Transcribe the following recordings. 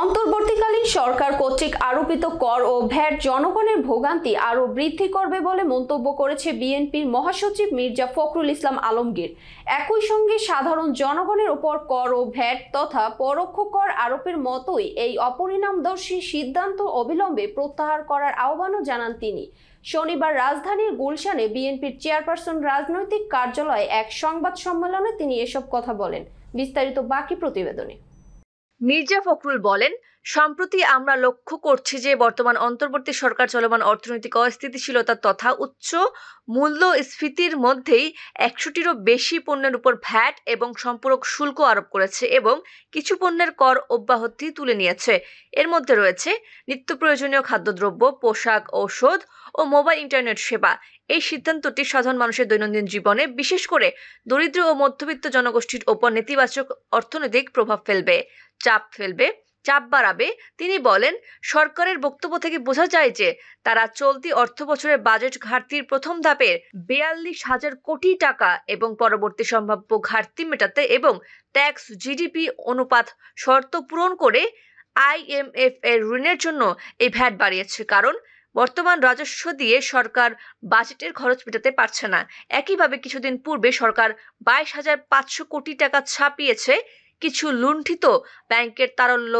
অন্তর্বর্তীকালীন সরকার কর্তৃক আরোপিত কর ও ভ্যাট জনগণের ভোগান্তি আরও বৃদ্ধি করবে বলে মন্তব্য করেছে বিএনপির মহাসচিব মির্জা ফখরুল ইসলাম আলমগীর। একই সঙ্গে সাধারণ জনগণের উপর কর ও ভ্যাট তথা পরোক্ষ কর আরোপের মতোই এই অপরিণামদর্শী সিদ্ধান্ত অবিলম্বে প্রত্যাহার করার আহ্বানও জানান তিনি। শনিবার রাজধানীর গুলশানে বিএনপির চেয়ারপারসন রাজনৈতিক কার্যালয়ে এক সংবাদ সম্মেলনে তিনি এসব কথা বলেন। বিস্তারিত বাকি প্রতিবেদনে। মির্জা ফখরুল বলেন, সম্প্রতি আমরা লক্ষ্য করছি যে বর্তমান অন্তর্বর্তী সরকার চলমান অর্থনৈতিক অস্থিতিশীলতা তথা উচ্চ মূল্যস্ফীতির মধ্যেই 100টিরও বেশি পণ্যের উপর ভ্যাট এবং সম্পূরক শুল্ক আরোপ করেছে এবং কিছু পণ্যের কর অব্যাহতি তুলে নিয়েছে। এর মধ্যে রয়েছে নিত্য প্রয়োজনীয় খাদ্যদ্রব্য, পোশাক, ঔষধ ও মোবাইল ইন্টারনেট সেবা। এই সিদ্ধান্তটি সাধারণ মানুষের দৈনন্দিন জীবনে, বিশেষ করে দরিদ্র ও মধ্যবিত্ত জনগোষ্ঠীর ওপর নেতিবাচক অর্থনৈতিক প্রভাব চাপ বাড়াবে। তিনি বলেন, সরকারের বক্তব্য থেকে বোঝা যায় যে তারা চলতি অর্থবছরের বাজেট ঘাটতির প্রথম ধাপের 42,000 কোটি টাকা এবং পরবর্তী সম্ভাব্য ঘাটতি মেটাতে এবং ট্যাক্স জিডিপি অনুপাত শর্ত পূরণ করে আইএমএফ এর ঋণের জন্য এই ভ্যাট বাড়িয়েছে, কারণ বর্তমান রাজস্ব দিয়ে সরকার বাজেটের খরচ মেটাতে পারছে না। একইভাবে কিছুদিন পূর্বে সরকার 22,500 কোটি টাকা ছাপিয়েছে কিছু লুণ্ঠিত ব্যাংকের তারল্য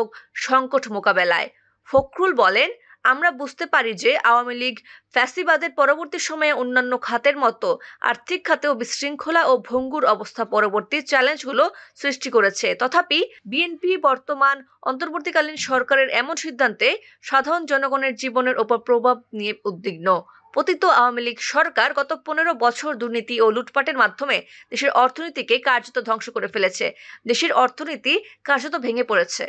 সংকট মোকাবেলায়। ফখরুল বলেন, আমরা বুঝতে পারি যে আওয়ামী লীগ ফ্যাসিবাদের পরবর্তী সময়ে অন্যান্য খাতের মতো আর্থিক খাতেও বিশৃঙ্খলা ও ভঙ্গুর অবস্থা পরবর্তী চ্যালেঞ্জগুলো সৃষ্টি করেছে। তথাপি বিএনপি বর্তমান অন্তর্বর্তীকালীন সরকারের এমন সিদ্ধান্তে সাধারণ জনগণের জীবনের ওপর প্রভাব নিয়ে উদ্বিগ্ন। পতিত আওয়ামী লীগ সরকার গত 15 বছর দুর্নীতি ও লুটপাটের মাধ্যমে দেশের অর্থনীতিকে কার্যত ধ্বংস করে ফেলেছে। দেশের অর্থনীতি কার্যত ভেঙে পড়েছে।